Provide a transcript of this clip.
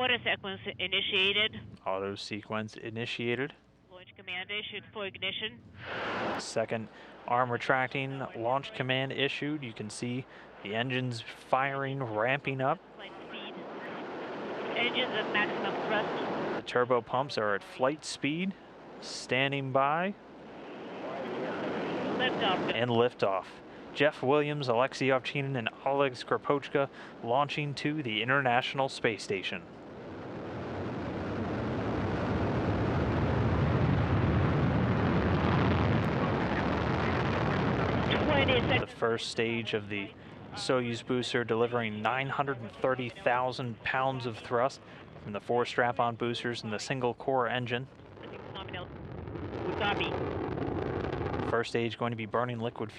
Auto sequence initiated. Auto sequence initiated. Launch command issued for ignition. Second arm retracting, launch command issued. You can see the engines firing, ramping up. Flight speed. Engines at maximum thrust. The turbo pumps are at flight speed, standing by. Liftoff. And liftoff. Jeff Williams, Alexey Ovchinin, and Oleg Skripochka launching to the International Space Station. The first stage of the Soyuz booster delivering 930,000 pounds of thrust from the 4 strap-on boosters and the single-core engine. First stage going to be burning liquid fuel.